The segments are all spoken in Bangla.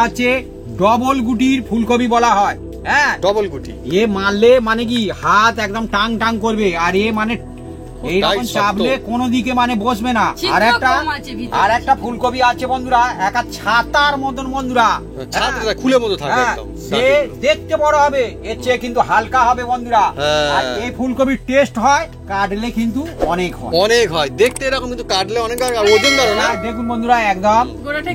আছে ডবল গুটির ফুলকপি বলা হয়। হ্যাঁ, ডবল গুটি। এ মারলে মানে কি হাত একদম টাং টাং করবে, আর এ মানে এইরকম চাপলে কোনো দিকে মানে বসবে না। আর একটা ফুলকপি আছে বন্ধুরা, একটা ছাতার মতন বন্ধুরা, খুলে মতো থাকে, সে দেখতে বড় হবে, এর চেয়ে কিন্তু হালকা হবে বন্ধুরা। আর এই ফুলকপির টেস্ট হয়, কাটলে কিন্তু অনেক হয় দেখতে এরকম, কিন্তু কাটলে অনেক ওজন ধরো না। দেখুন বন্ধুরা, একদম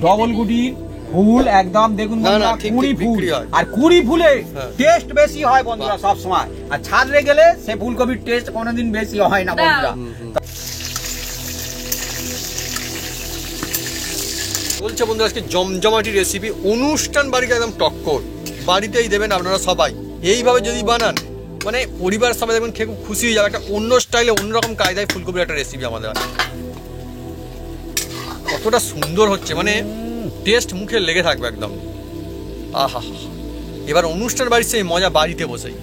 ডবল গুটির ফুল, একদম দেখুন বন্ধুরা 20 ফুল, আর 20 ফুলে টেস্ট বেশি হয় বন্ধুরা সব সময়। আর ছাড়লে গেলে সে ফুলকপির টেস্ট কোনোদিন বেশি হয় না বন্ধুরা। বলছে বন্ধুরা আজকে জমজমাটি রেসিপি, অনুষ্ঠান বাড়িতে একদম টক্কর, বাড়িতেই দেবেন আপনারা সবাই। এইভাবে যদি বানান মানে পরিবার সবাই দেখবেন খেয়ে খুব খুশি হয়ে যাবে। একটা অন্য স্টাইলে অন্যরকম কায়দায় ফুলকপির একটা রেসিপি আমাদের। কতটা সুন্দর হচ্ছে, মানে টেস্ট মুখে লেগে থাকবে একদম। আহা, এবার অনুষ্ঠান বাড়ির সেই মজা বাড়িতে বসেই।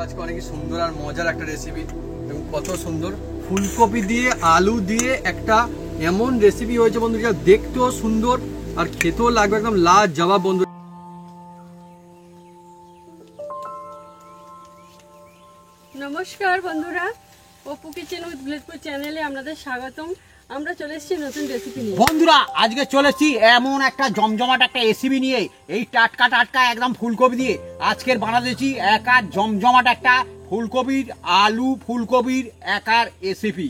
আজকে অনেক সুন্দর আর মজার একটা রেসিপি, এবং কত সুন্দর ফুলকপি দিয়ে আলু দিয়ে একটা এমন রেসিপি হয়েছে বন্ধু, যা দেখতেও সুন্দর আর খেতেও লাগবে একদম লাজবাব বন্ধু। নমস্কার বন্ধুরা, অপু কিচেন উইথ ভিলেজপুর চ্যানেলে আপনাদের স্বাগতম। আমরা চলে এসেছি নতুন রেসিপি নিয়ে। বন্ধুরা আজকে চলেছি এমন একটা জমজমাট একটা রেসিপি নিয়ে, এই টাটকা টাটকা একদম ফুলকপি দিয়ে আজকের বানাতেছি একা জমজমাট একটা ফুলকপির আলু ফুলকপির একার রেসিপি।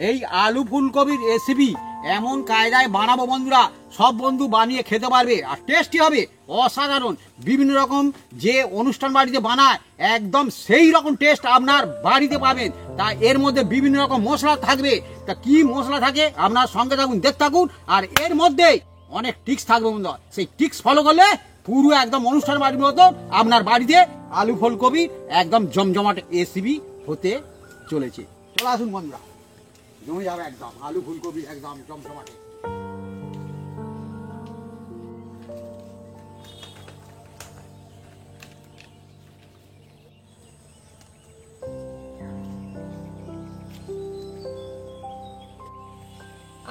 এই আলু ফুলকপির রেসিপি এমন কায়দায় বানাবো বন্ধুরা, সব বন্ধু বানিয়ে খেতে পারবে, আর টেস্টি হবে অসাধারণ। বিভিন্ন রকম যে অনুষ্ঠান বাড়িতে বানায় একদম সেই রকম টেস্ট আপনার বাড়িতে পাবেন। তা এর মধ্যে বিভিন্ন রকম মশলা থাকবে, তা কি মশলা থাকে আপনার সঙ্গে থাকুন, দেখতে থাকুন। আর এর মধ্যে অনেক টিক্স থাকবে বন্ধু, সেই টিক্স ফলো করলে পুরো একদম অনুষ্ঠান বাড়ির মতো আপনার বাড়িতে আলু ফুলকপি একদম জমজমাট রেসিপি হতে চলেছে। চলে আসুন বন্ধুরা, জমে যাবে একদম আলু ফুলকপি একদম জমজমাটে।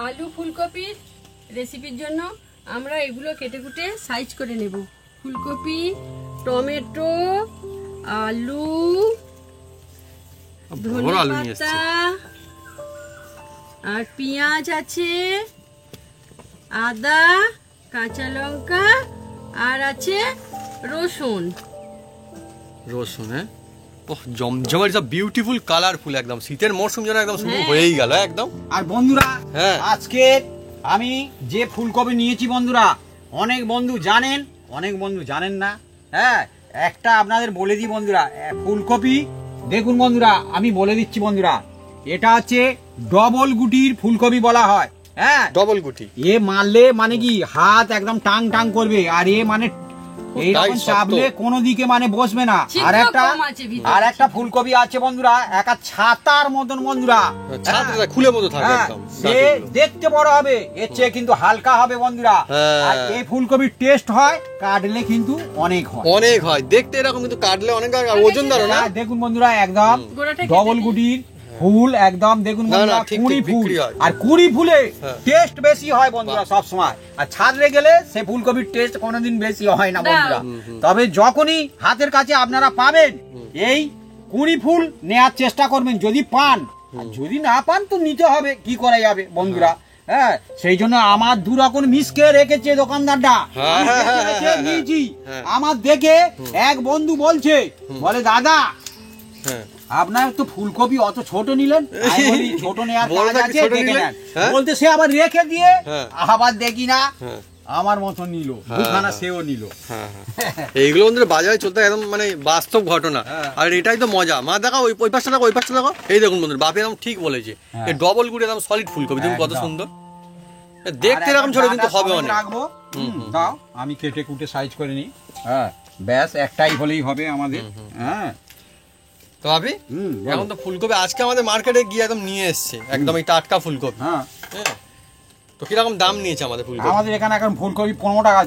আলু ফুলকপির রেসিপির জন্য আমরা এগুলো কেটে কুটে সাইজ করে নেব। ফুলকপি, টমেটো, আলু, ধনেপাতা, আর পেঁয়াজ আছে, আদা, কাঁচা লঙ্কা, আর আছে রসুন। হ্যাঁ, জমজমাট বিউটিফুল কালারফুল, একদম শীতের মরশুম যেন একদম শুরু হয়েই গেল একদম। আর বন্ধুরা আজকে আমি যে ফুলকপি নিয়েছি বন্ধুরা, অনেক বন্ধু জানেন, অনেক বন্ধু জানেন না। হ্যাঁ, একটা আপনাদের বলে দিই বন্ধুরা, ফুলকপি দেখুন বন্ধুরা, আমি বলে দিচ্ছি বন্ধুরা, এটা হচ্ছে ডবল গুটির ফুলকপি বলা হয়। হ্যাঁ, ডবল গুটি। এ মারলে মানে কি হাত একদম টাং টাং করবে, আর এ মানে এইরকম চাপলে কোনো দিকে মানে বসবে না। আর একটা ফুলকপি আছে বন্ধুরা, একটা ছাতার মতন বন্ধুরা, খুলে মতো থাকে, সে দেখতে বড় হবে, এর চেয়ে কিন্তু হালকা হবে বন্ধুরা। আর এই ফুলকপির টেস্ট হয়, কাটলে কিন্তু অনেক হয় দেখতে এরকম, কিন্তু কাটলে অনেক ওজন ধরো না। দেখুন বন্ধুরা, একদম ডবল গুটির ফুল, একদম দেখুন বন্ধুরা 20 ফুল, আর 20 ফুলে টেস্ট বেশি হয় বন্ধুরা সব সময়। আর ছাড়লে গেলে সে ফুলকপির টেস্ট কোনোদিন বেশি হয় না বন্ধুরা। তবে যখনই হাতের কাছে আপনারা পাবেন, এই 20 ফুল নেওয়ার চেষ্টা করবেন যদি পান, আর যদি না পান তো নিতে হবে, কি করা যাবে বন্ধুরা। হ্যাঁ, সেই জন্য আমার দু রকম মিসকে রেখেছে দোকানদারটা, নিয়েছি। আমার দেখে এক বন্ধু বলছে, বলে দাদা আপনার তো ফুলকপি অত ছোট নিলেন, ছোট নেওয়ার কাজ আছে দেখে নেন। বলতে সে আবার রেখে দিয়ে আবার দেখি না আমার মতো নিল, দুখানা সেও নিল। এইগুলো বন্ধুরা বাজারে চলতে একদম মানে বাস্তব ঘটনা। আর এটাই তো মজা। মা দেখো ওই পাশটা দেখো, ওই পাশটা দেখো, এই দেখুন বন্ধুরা, বাপি একদম ঠিক বলেছে, এই ডবল গুড়ি একদম সলিড ফুলকপি দেখুন কত সুন্দর দেখতে। এরকম ছোট কিন্তু হবে অনেক। রাখবো, দাও আমি কেটে কুটে সাইজ করে নিই। হ্যাঁ, ব্যাস একটাই হলেই হবে আমাদের। হ্যাঁ, তো ভাবি বলো। এখন তো ফুলকপি আজকে আমাদের মার্কেটে গিয়ে একদম নিয়ে এসছে একদম এই টাটকা ফুলকপি। হ্যাঁ, হ্যাঁ, তো কিরকম দাম নিয়েছে আমাদের ফুলকপি? আমাদের এখানে এখন ফুলকপি 15 টাকা,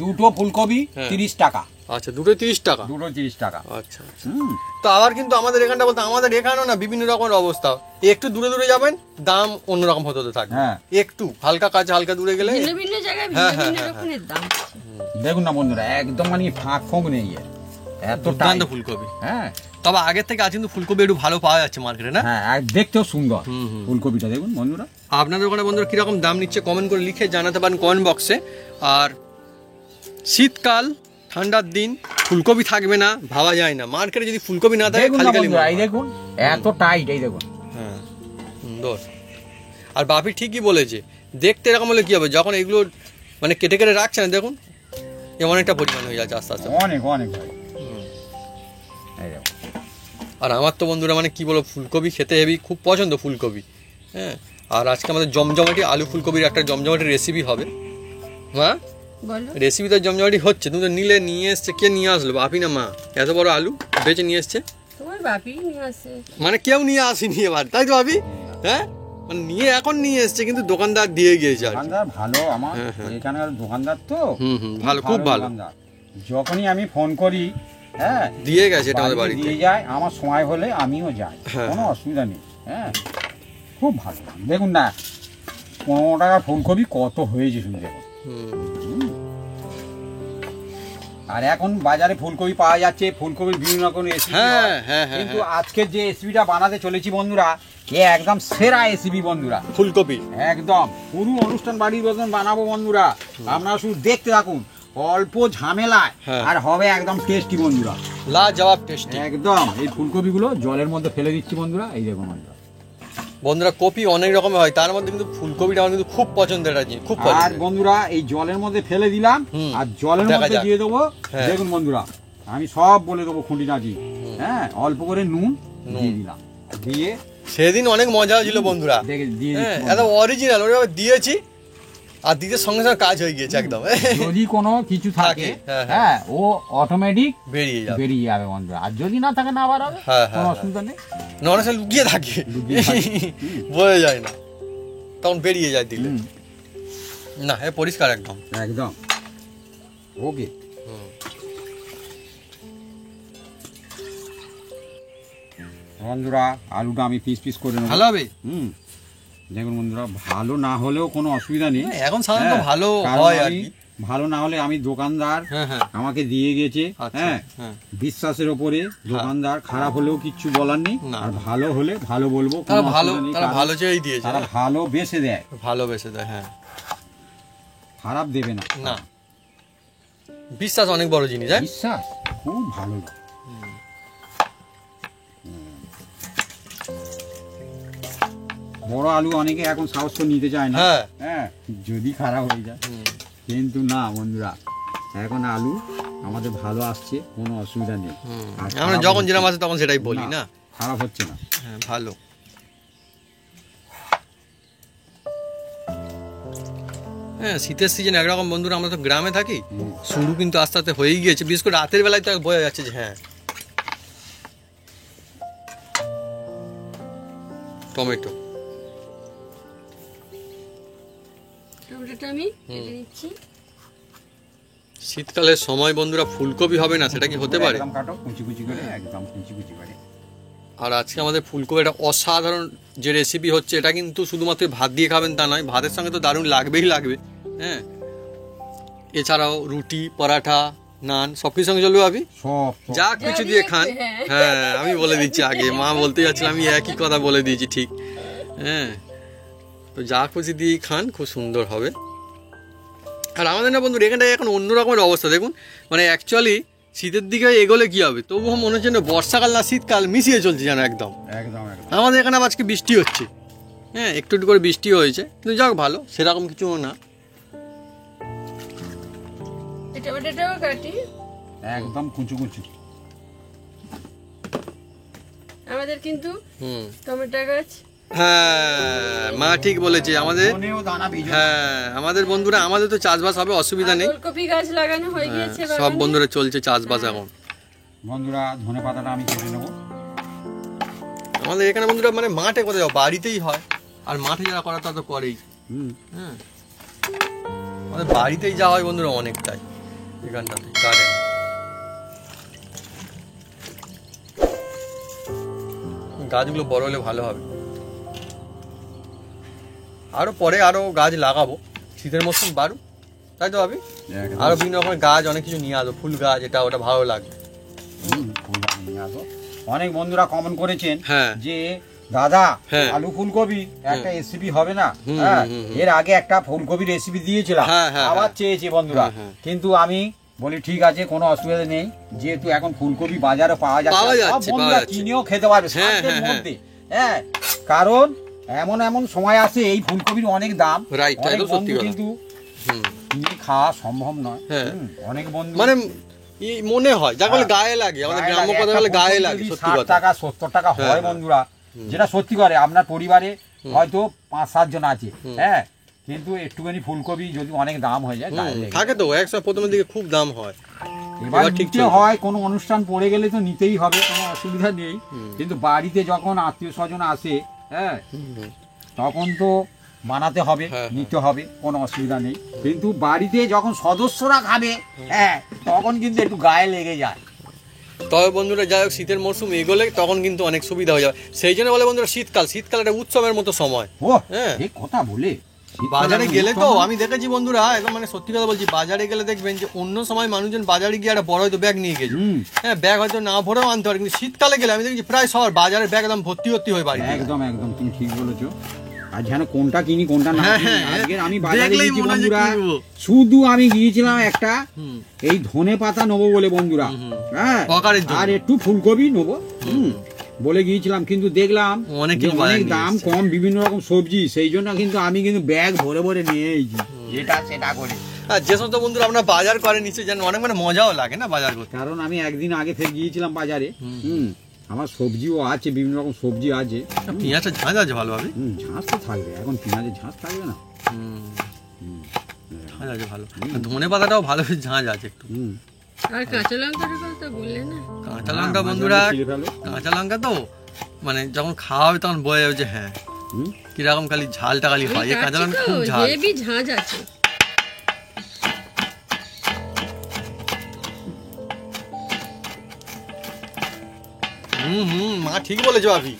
দুটো ফুলকপি হ্যাঁ। 30 টাকা, আচ্ছা, দুটো 30 টাকা। দুটো 30 টাকা। আচ্ছা আচ্ছা। তো আবার কিন্তু আমাদের এখানটা বলতে আমাদের এখানেও না বিভিন্ন রকমের অবস্থা, একটু দূরে দূরে যাবেন দাম অন্যরকম হতে হতে থাকবে। হ্যাঁ। একটু হালকা কাছে হালকা দূরে গেলে ভিন্ন ভিন্ন জায়গায় হ্যাঁ, ভিন্ন ভিন্ন হ্যাঁ, রকমের দাম। দেখুন না বন্ধুরা, একদম মানে ফাঁক ফোঁক নেই এর। এত দুর্দান্ত টাইট। ফুলকপি। হ্যাঁ তবে আগের থেকে আজ কিন্তু ফুলকপি একটু ভালো পাওয়া যাচ্ছে মার্কেটে, না? হ্যাঁ, আর দেখতেও সুন্দর হুম, হুম। ফুলকপিটা, দেখুন বন্ধুরা। আপনাদের ওখানে বন্ধুরা কিরকম দাম নিচ্ছে কমেন্ট করে লিখে জানাতে পারেন কমেন্ট বক্সে। আর শীতকাল ঠান্ডার দিন ফুলকপি থাকবে না ভাবা যায় না, মার্কেটে যদি ফুলকপি না থাকে দেখুন খালি না খালি বন্ধুরা, মনে এই হয়। দেখুন এত টাইট, এই দেখুন। হ্যাঁ, সুন্দর। আর বাপি ঠিকই বলেছে, দেখতে এরকম হলে কি হবে, যখন এগুলো মানে কেটে কেটে রাখছে না, দেখুন এমন একটা পরিমাণ হয়ে যাচ্ছে আস্তে আস্তে। অনেক অনেক ভাই। এই দেখুন। আর আমার তো বন্ধুরা মানে কি বলবো, ফুলকপি খেতে হেবি খুব পছন্দ ফুলকপি। হ্যাঁ, আর আজকে আমাদের জমজমাটি আলু ফুলকপির একটা জমজমাটি রেসিপি হবে। হ্যাঁ, বলো। রেসিপি তো জমজমাটি হচ্ছে, তুমি তো নিলে নিয়ে এসছে, কে নিয়ে আসলো, বাপি না মা? এত বড় আলু বেচে নিয়ে এসছে, তোমার বাপি নিয়ে আসে। মানে কেউ নিয়ে আসেনি এবার, তাই তো ভাবি? হ্যাঁ, মানে এখন নিয়ে এসছে কিন্তু দোকানদার দিয়ে গিয়েছে আর কি। দোকানদার ভালো, আমার হ্যাঁ, হ্যাঁ। এখানকার দোকানদার তো। ভালো, খুব ভালো। দোকানদার। যখনই আমি ফোন করি, হ্যাঁ, দিয়ে গেছে এটা আমাদের বাড়িতে বাড়িতে। দিয়ে যায়, আমার সময় হলে আমিও যাই, হ্যাঁ, কোনো অসুবিধা নেই। হ্যাঁ, খুব ভালো। দেখুন না 15 টাকা ফুলকপি কত হয়েছে শুনে দেখুন। হুম, আর এখন বাজারে ফুলকপি পাওয়া যাচ্ছে, ফুলকপির বিভিন্ন রকমের রেসিপি। হ্যাঁ, হ্যাঁ, হ্যাঁ, কিন্তু আজকের যে রেসিপিটা বানাতে চলেছি বন্ধুরা, এ একদম সেরা রেসিপি বন্ধুরা, ফুলকপি। একদম পুরো অনুষ্ঠান বাড়ির মতন বানাবো বন্ধুরা। আপনারা শুধু দেখতে থাকুন, অল্প ঝামেলায় হ্যাঁ। আর হবে একদম টেস্টি বন্ধুরা, লাজবাব টেস্টি। একদম। এই ফুলকপিগুলো জলের মধ্যে ফেলে দিচ্ছি বন্ধুরা, এই দেখুন বন্ধুরা। বন্ধুরা কপি অনেক রকমের হয়, তার মধ্যে কিন্তু ফুলকপিটা আমার কিন্তু খুব পছন্দের একটা জিনিস, খুব আর পছন্দের। বন্ধুরা এই জলের মধ্যে ফেলে দিলাম, হুম। আর জলের দেখা মধ্যে যাক। দিয়ে দেবো। হ্যাঁ। দেখুন বন্ধুরা, আমি সব বলে দেবো খুঁটিনাটি। হ্যাঁ, অল্প করে নুন দিয়ে দিলাম, দিয়ে সেদিন অনেক মজা হয়েছিল বন্ধুরা। দিয়ে হ্যাঁ, দিচ্ছি একদম অরিজিনাল ওইভাবে দিয়েছি, আর দিতে সঙ্গে সঙ্গে কাজ হয়ে গিয়েছে একদম। বন্ধুরা। যদি কোনো কিছু থাকে, থাকে, হ্যাঁ, হ্যাঁ, ও অটোমেটিক বেরিয়ে যাবে। বেরিয়ে যাবে বন্ধুরা। আর যদি না থাকে, না বাড়াবে, হ্যাঁ, কোনো হ্যাঁ, অসুবিধা নেই। নরসে লুকিয়ে থাকে, লুকিয়ে থাকে। বোঝা যায় না, তখন বেরিয়ে যায় দিলে। হুম, না, এ পরিষ্কার একদম। একদম ওকে। বন্ধুরা আলুটা আমি পিস পিস করে নেবো। ভালো হবে। দেখুন বন্ধুরা, ভালো না হলেও কোনো অসুবিধা নেই। এখন সাধারণত হ্যাঁ, ভালো কারণ হয় আর আমি কি। ভালো না হলে আমি দোকানদার হ্যাঁ, হ্যাঁ, আমাকে দিয়ে গেছে। আচ্ছা, হ্যাঁ, হ্যাঁ। বিশ্বাসের ওপরে দোকানদার, খারাপ হলেও কিচ্ছু বলার নেই। না। আর ভালো হলে ভালো বলবো, তারা কোনো ভালো, অসুবিধা নেই। তারা কারণ ভালো চেয়েই দিয়েছে, তারা ভালো বেসে দেয়, ভালোবেসে দেয়। হ্যাঁ, খারাপ দেবে না। না, বিশ্বাস অনেক বড় জিনিস। হ্যাঁ, বিশ্বাস খুব ভালো। বড় আলু অনেকে এখন সাহস করে নিতে চায় না। হ্যাঁ। হ্যাঁ, যদি খারাপ হয়ে যায়। কিন্তু না বন্ধুরা, এখন আলু আমাদের ভালো আসছে, কোনো অসুবিধা নেই। আর আমরা খারাপ যখন হচ্ছে যেরকম আছে তখন সেটাই বলি, না? খারাপ হচ্ছে না। হ্যাঁ, ভালো। হ্যাঁ, শীতের সিজন একরকম বন্ধুরা, আমরা তো গ্রামে থাকি, শুরু কিন্তু আস্তে আস্তে হয়েই গিয়েছে, বিশেষ করে রাতের বেলায় তো বোঝা যাচ্ছে যে হ্যাঁ। টমেটো টমেটোটা আমি কেটে নিচ্ছি। শীতকালের সময় বন্ধুরা ফুলকপি হবে না, সেটা কি হতে পারে? একদম কাটো কুচি কুচি করে, একদম কুচি কুচি করে। আর আজকে আমাদের ফুলকপি একটা অসাধারণ যে রেসিপি হচ্ছে, এটা কিন্তু শুধুমাত্র ভাত দিয়ে খাবেন তা নয়, ভাতের সঙ্গে তো দারুণ লাগবেই লাগবে। হ্যাঁ, এছাড়াও রুটি, পরাঠা, নান সব কিছুর সঙ্গে চলবে ভাবি, সব যা কিছু দিয়ে খান। হ্যাঁ। হ্যাঁ, আমি বলে দিচ্ছি আগে, মা বলতে যাচ্ছিলাম, আমি একই কথা বলে দিয়েছি ঠিক। হ্যাঁ, তো যা খুশি দিয়েই খান, খুব সুন্দর হবে। আর আমাদের না বন্ধুরা এখানটায় এখন অন্য রকমের অবস্থা দেখুন, মানে অ্যাকচুয়ালি শীতের দিকে এগোলে কি হবে, তবুও মনে হচ্ছে না বর্ষাকাল না শীতকাল মিশিয়ে চলছে যেন একদম। একদম একদম। আমাদের এখানে আজকে বৃষ্টি হচ্ছে। হ্যাঁ, একটু একটু করে বৃষ্টি হয়েছে, কিন্তু যাক ভালো, সেরকম কিছু না। এই টমেটোটাও কাটি। একদম কুচু কুচু। আমাদের কিন্তু হুম, টমেটো গাছ। হ্যাঁ, মা ঠিক বলেছে আমাদের। ধনেও দানা বীজ। হ্যাঁ, আমাদের বন্ধুরা, আমাদের তো চাষবাস হবে, অসুবিধা নেই। ফুলকপি গাছ লাগানো হয়ে গিয়েছে সব বন্ধুরা চলছে চাষবাস এখন। বন্ধুরা ধনে পাতাটা আমি কেটে নেবো। আমাদের এখানে বন্ধুরা মানে মাঠে কোথায় যাও, বাড়িতেই হয়, আর মাঠে যারা করা তা তো করেই। হ্যাঁ, আমাদের বাড়িতেই যাওয়া হয় বন্ধুরা অনেকটাই এখানটাতে গার্ডেন। গাছগুলো বড় হলে ভালো হবে, আরো পরে আরো গাছ লাগাবো, শীতের মৌসুম বাড়ুক, তাই তো ভাবি আরো বিভিন্ন রকমের গাছ অনেক কিছু নিয়ে আসবো, ফুল গাছ, এটা ওটা ভালো লাগবে। ফুল গাছ নিয়ে আসবো। অনেক বন্ধুরা কমেন্ট করেছেন হ্যাঁ যে দাদা হ্যাঁ। আলু ফুলকপি একটা রেসিপি হবে না? হুম, হ্যাঁ, হুম, হুম। এর আগে একটা ফুলকপি রেসিপি দিয়েছিলাম, হ্যাঁ, হ্যাঁ, আবার হ্যাঁ। চেয়েছি বন্ধুরা, হ্যাঁ, হ্যাঁ। কিন্তু আমি বলি ঠিক আছে কোনো অসুবিধা নেই, যেহেতু এখন ফুলকপি বাজারে পাওয়া পাওয়া যাচ্ছে, সব যাচ্ছে, বন্ধুরা পাওয়া যাচ্ছে। কিনেও খেতে পারবে হ্যাঁ, সাধ্যের হ্যাঁ, হ্যাঁ। মধ্যে। হ্যাঁ, কারণ এমন এমন সময় আসে এই ফুলকপির অনেক দাম, Right, অনেক একদম সত্যি বন্ধু কথা। কিন্তু হুম। কিনে খাওয়া সম্ভব নয়। হ্যাঁ। অনেক বন্ধু মানে মনে হয় যা বলে হ্যাঁ। গায়ে লাগে, আমাদের গায়ে গ্রাম্য লাগে, কথা একটা বলে গায়ে ফুলকপি লাগে, যদি সত্যি 60 কথা। টাকা 70 টাকা হ্যাঁ, হয় হ্যাঁ। বন্ধুরা, যেটা সত্যি করে আপনার পরিবারে হয়তো 5-7 জন আছে, হ্যাঁ, কিন্তু একটুখানি ফুলকপি যদি অনেক দাম হয়ে যায় গায়ে লেগে যায়। থাকে তো একসময় প্রথমের দিকে খুব দাম হয়, এবার এবার ঠিক নিতে চলছে। হয়, কোনো অনুষ্ঠান পড়ে গেলে তো নিতেই হবে, কোনো অসুবিধা নেই, কিন্তু বাড়িতে যখন আত্মীয় স্বজন আসে, হ্যাঁ, তখন তো বানাতে হবে, হ্যাঁ, নিতে হবে, কোনো অসুবিধা নেই, কিন্তু বাড়িতে যখন সদস্যরা খাবে, হ্যাঁ, তখন কিন্তু একটু গায়ে লেগে যায়। তবে বন্ধুরা যাই হোক শীতের মরশুম এগোলে তখন কিন্তু অনেক সুবিধা হয়ে যাবে, সেই জন্য বলে বন্ধুরা শীতকাল একটা উৎসবের মতো সময়। ও হ্যাঁ। এই কথা বলে বাজারে গেলে তো আমি দেখেছি বন্ধুরা, একদম মানে সত্যি কথা বলছি, বাজারে গেলে দেখবেন যে অন্য সময় মানুষজন বাজারে গিয়ে একটা বড় হয়তো ব্যাগ নিয়ে গেছে, হ্যাঁ, ব্যাগ হয়তো না ভরেও আনতে পারে, কিন্তু শীতকালে গেলে আমি দেখছি প্রায় সবার বাজারের ব্যাগ একদম ভর্তি হয়ে বাড়ি। একদম একদম তুমি ঠিক বলেছো, আর যেন কোনটা কিনি কোনটা না হ্যাঁ, কিনি। হ্যাঁ, আজকে আমি বাজারে দেখলেই গেছি মনে হয় যে বন্ধুরা, কিনবো। শুধু আমি গিয়েছিলাম একটা হুম। এই ধনে পাতা নেবো বলে বন্ধুরা, হ্যাঁ, তরকারির জন্য। আর একটু ফুলকপি নেবো বলে গিয়েছিলাম, কিন্তু দেখলাম অনেক যে কিছু অনেক বাজারে দাম নিয়ে এসছে। কম, বিভিন্ন রকম সবজি, সেই জন্য কিন্তু আমি কিন্তু ব্যাগ ভরে ভরে নিয়ে এসেছি, যেটা সেটা করে। আর যে সমস্ত বন্ধুরা আপনারা বাজার করেন নিশ্চয়ই জানেন, অনেক মানে মজাও লাগে না বাজার করতে। কারণ আমি একদিন আগে থেকে গিয়েছিলাম বাজারে, আমার সবজিও আছে, বিভিন্ন রকম সবজি আছে। পেঁয়াজটা ঝাঁঝ আছে ভালোভাবে, ঝাঁস তো থাকবে, এখন পেঁয়াজের ঝাঁস থাকবে না। ঝাঁঝ আছে ভালো, আর ধনে পাতাটাও ভালো ঝাঁঝ আছে একটু। আর কাঁচা লঙ্কার কথা বললে না? কাঁচা লঙ্কা বন্ধুরা, ছিঁড়ে ফেলো। কাঁচা লঙ্কা তো মানে যখন খাওয়া হবে তখন বোঝা যাবে যে হ্যাঁ কিরকম খালি ঝালটা খালি হয়, এই কাঁচা লঙ্কা খুব ঝাল। হেভি ঝাঁঝ আছে। মা ঠিক বলেছো ভাবি,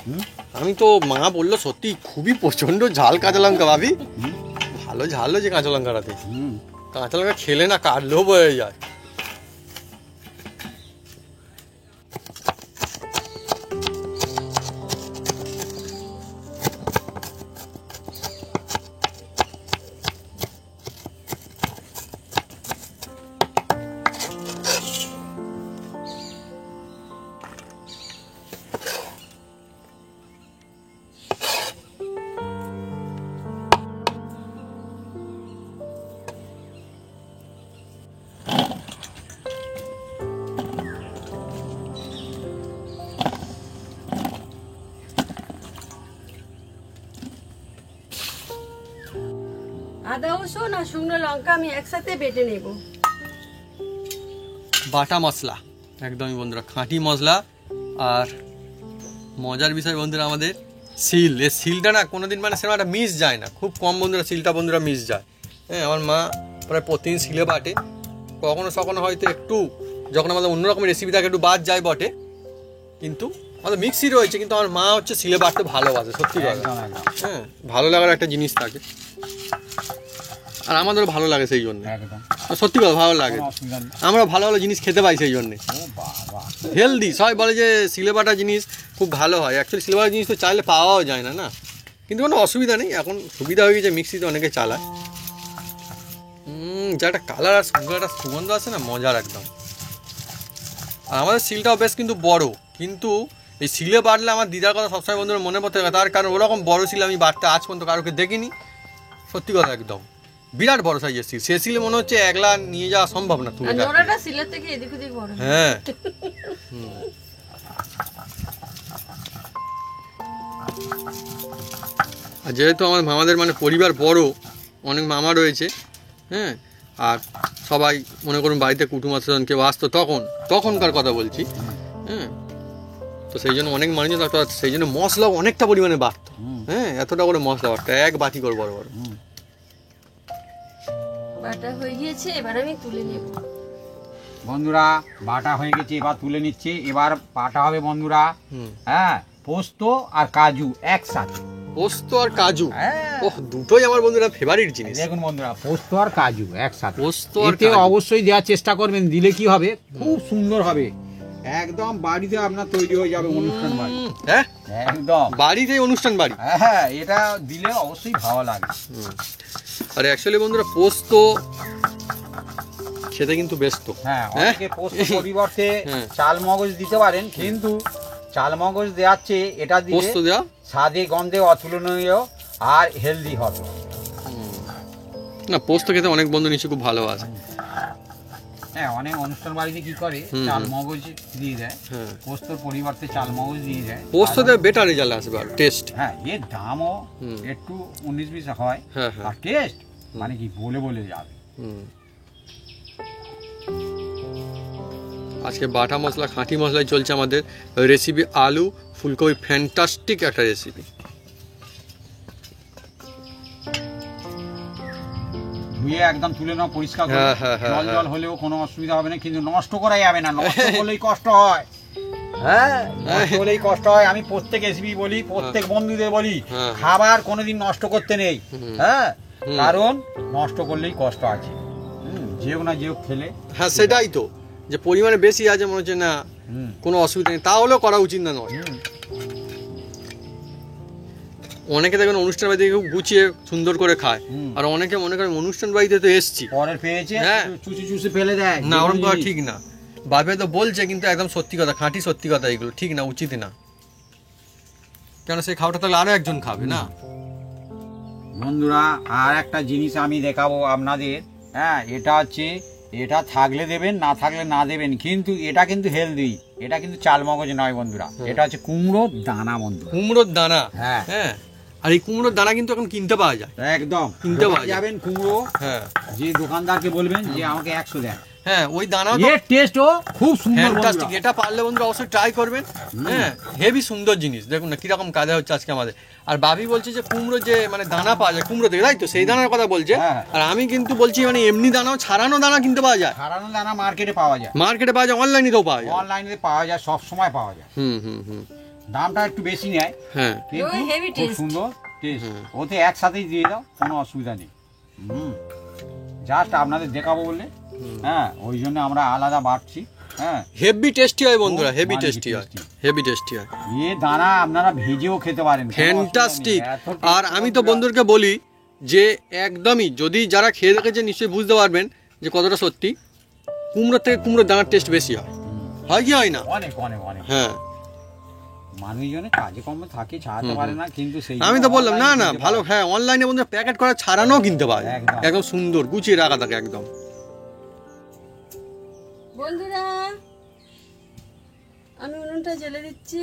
আমি তো মা বললো সত্যি খুবই প্রচন্ড ঝাল কাঁচা লঙ্কা ভাবি, ভালো ঝাল হয়েছে কাঁচা লঙ্কাটাতে, কাঁচা লঙ্কা খেলে না কাটলেও বোঝা যায়। আদা রসুন আর শুকনো লঙ্কা আমি একসাথে বেটে নেব। বাটা মশলা একদমই বন্ধুরা, খাঁটি মশলা। আর মজার বিষয় বন্ধুরা আমাদের শিল, এই শিলটা না কোনোদিন মানে সেরকম একটা মিস যায় না, খুব কম বন্ধুরা শিলটা বন্ধুরা মিস যায়। হ্যাঁ, আমার মা প্রায় প্রতিদিন শিলে বাটে, কখনো সখনো হয়তো একটু যখন আমাদের অন্যরকম রেসিপি থাকে একটু বাদ যায় বটে, কিন্তু আমাদের মিক্সি রয়েছে, কিন্তু আমার মা হচ্ছে শিলে বাটতে ভালোবাসে, সত্যি কথা। একদম একদম হ্যাঁ, ভালো লাগার একটা জিনিস থাকে, আর আমাদেরও ভালো লাগে সেই জন্য, একদম সত্যি কথা ভালো লাগে, কোনো অসুবিধা নেই। আমরা ভালো ভালো জিনিস খেতে পাই সেই জন্যে। ও বাবা, হেলদি, সবাই বলে যে শিলে বাটা জিনিস খুব ভালো হয়, অ্যাকচুয়ালি শিলে বাটা জিনিস তো চাইলে পাওয়াও যায় না, না, কিন্তু কোনো অসুবিধা নেই, এখন সুবিধা হয়ে গেছে, মিক্সিতে অনেকে চালায়। যা একটা কালার আর একটা সুগন্ধ আছে না, মজার একদম। আর আমাদের শিলটাও বেশ কিন্তু বড়, কিন্তু এই শিলে বাটলে আমার দিদার কথা সবসময় বন্ধুরা মনে পড়তে থাকে, তার কারণ ওরকম বড় শিল আমি বাটতে আজ পর্যন্ত কারোকে দেখিনি, সত্যি কথা একদম বিরাট বড় সাইজের শিল, সে শিলে মনে হচ্ছে একলা নিয়ে যাওয়া সম্ভব না তুমি। আর নোড়াটা শিলের থেকে এদিক ওদিক বড়। হ্যাঁ, আর যেহেতু আমার মামাদের মানে পরিবার বড়, অনেক মামা রয়েছে, হ্যাঁ, আর সবাই মনে করুন বাড়িতে কুটুম আত্মীয়স্বজন কেউ আসতো, তখনকার কথা বলছি, হ্যাঁ, তো সেই জন্য অনেক মানুষ লাগতো, সেই জন্য মশলা অনেকটা পরিমাণে বাড়তো। হ্যাঁ, এতটা করে মশলা বাড়তো, এক বাটি করে বড় বড়। বাটা হয়ে গিয়েছে, এবার আমি তুলে নেব। বন্ধুরা বাটা হয়ে গেছে, এবার তুলে নিচ্ছি। এবার বাটা হবে বন্ধুরা, হ্যাঁ, পোস্ত আর কাজু একসাথে। পোস্ত আর কাজু, হ্যাঁ। ওহ, দুটোই আমার বন্ধুরা ফেভারিট জিনিস। দেখুন বন্ধুরা, পোস্ত আর কাজু একসাথে। পোস্ত আর এতে কাজু। অবশ্যই দেওয়ার চেষ্টা করবেন, দিলে কি হবে, খুব সুন্দর হবে, একদম বাড়িতে আপনার তৈরি হয়ে যাবে অনুষ্ঠান বাড়ি। হ্যাঁ, একদম বাড়িতেই অনুষ্ঠান বাড়ি। হ্যাঁ, এটা দিলে অবশ্যই ভালো লাগে। আর অ্যাকচুয়ালি বন্ধুরা পোস্ত খেতে কিন্তু ব্যস্ত। হ্যাঁ, অনেকে পোস্ত পরিবর্তে হ্যাঁ। চাল মগজ দিতে পারেন, কিন্তু চাল মগজ দেওয়ার চেয়ে এটা দিলে পোস্ত দেওয়া স্বাদে গন্ধে অতুলনীয় আর হেলদি হবে। না, পোস্ত খেতে অনেক বন্ধু নিশ্চয়ই খুব ভালোবাসে। হ্যাঁ, অনেক অনুষ্ঠান বাড়িতে কি করে চাল মগজ দিয়ে দেয়, হ্যাঁ, পোস্তর পরিবর্তে চাল মগজ দিয়ে দেয়। পোস্ত দিয়ে বেটার রেজাল্ট আসবে আর টেস্ট। হ্যাঁ, এর দামও একটু 19-20 হয়, হ্যাঁ, হ্যাঁ। আর টেস্ট মানে কি বলে বলে যাবে। আজকে বাটা মশলা, খাঁটি মশলায় চলছে আমাদের রেসিপি আলু ফুলকপি, ফ্যান্টাস্টিক একটা রেসিপি। ধুয়ে একদম তুলে নাও পরিষ্কার করে। হ্যাঁ, হ্যাঁ, হ্যাঁ, জল হ্যাঁ। জল হলেও কোনো অসুবিধা হবে না, কিন্তু নষ্ট করা যাবে না, নষ্ট করলেই কষ্ট হয়। হ্যাঁ, নষ্ট হলেই কষ্ট হয়। আমি প্রত্যেক রেসিপি বলি, প্রত্যেক বন্ধুদের বলি, হ্যাঁ। খাবার কোনোদিন নষ্ট করতে নেই। হ্যাঁ, কারণ নষ্ট করলেই কষ্ট আছে। যেও না যেও খেলে। হ্যাঁ, সেটাই তো, যে পরিমাণে বেশি আছে মনে হচ্ছে না কোনো অসুবিধা নেই, তাহলেও করা উচিত না নয়। অনেকে দেখবেন অনুষ্ঠান বাড়িতে খুব গুছিয়ে সুন্দর করে খায়, আর অনেকে মনে করেন অনুষ্ঠান বাড়িতে তো এসছি, পরের পেয়েছে হ্যাঁ। চুষে চুষে ফেলে দেয়। না, ওরকম করা ঠিক না। বাপে তো বলছে, কিন্তু একদম সত্যি কথা, খাঁটি সত্যি কথা, এগুলো ঠিক না, উচিত না। কেন সেই খাওয়াটা তাহলে আরো একজন খাবে না। বন্ধুরা, আর একটা জিনিস আমি দেখাবো আপনাদের। হ্যাঁ, এটা হচ্ছে, এটা থাকলে দেবেন, না থাকলে না দেবেন, কিন্তু এটা কিন্তু হেলদি, এটা কিন্তু চাল মগজ নয় বন্ধুরা, এটা হচ্ছে কুমড়োর দানা বন্ধুরা। কুমড়োর দানা, হ্যাঁ। হ্যাঁ, আর এই কুমড়োর দানা কিন্তু এখন কিনতে পাওয়া যায়। একদম কিনতে পাওয়া যায়। যাবেন কুমড়ো, হ্যাঁ, যে দোকানদারকে বলবেন যে আমাকে 100 দেন। হ্যাঁ, ওই দানা এর টেস্টও খুব সুন্দর ফ্যান্টাস্টিক। বন্ধুরা। এটা পারলে বন্ধুরা অবশ্যই ট্রাই করবেন। হ্যাঁ, হেভি সুন্দর জিনিস, দেখুন না কিরকম কাজে হচ্ছে আজকে আমাদের। আর বাবি বলছে যে কুমড়ো যে মানে দানা পাওয়া যায় কুমড়ো থেকে, তাই তো, সেই দানার কথা বলছে। হ্যাঁ। আর আমি কিন্তু বলছি মানে এমনি দানাও, ছাড়ানো দানা কিনতে পাওয়া যায়, ছাড়ানো দানা মার্কেটে পাওয়া যায়, মার্কেটে পাওয়া যায়, অনলাইনেও পাওয়া যায়। অনলাইনে পাওয়া যায়, সব সময় পাওয়া যায়। হুম হুম হুম দামটা একটু বেশি নেয়, হ্যাঁ, কিন্তু ওই heavy খুব taste। সুন্দর টেস্ট। ওতে একসাথেই দিয়ে দাও, কোনো অসুবিধা নেই। জাস্ট আপনাদের দেখাবো বললে, হ্যাঁ, ওই জন্য আমরা আলাদা বাড়ছি। হ্যাঁ, হেভি টেস্টি হয় বন্ধুরা, হেভি মানে টেস্টি হয়, tasty। হেভি টেস্টি হয়, এ দানা আপনারা ভেজেও খেতে পারেন, কোনো অসুবিধা নেই। ফ্যান্টাস্টিক। এত tasty আর আমি তো বন্ধুদেরকে বলি যে একদমই, যদি যারা খেয়ে দেখেছে নিশ্চয়ই বুঝতে পারবেন যে কতটা সত্যি, কুমড়োর থেকে কুমড়োর দানার টেস্ট বেশি হয়। হয় কি হয় না? অনেক অনেক অনেক। হ্যাঁ, মানুষজনের কাজে কর্মে থাকে, ছাড়াতে পারে না, কিন্তু সেই আমি তো বললাম না না online ভালো। কিনতে হ্যাঁ, অনলাইনে বন্ধুরা প্যাকেট করা ছাড়ানো কিনতে পাওয়া যায়, একদম। একদম সুন্দর গুছিয়ে রাখা থাকে একদম। বন্ধুরা, আমি উনুনটা জ্বেলে দিচ্ছি।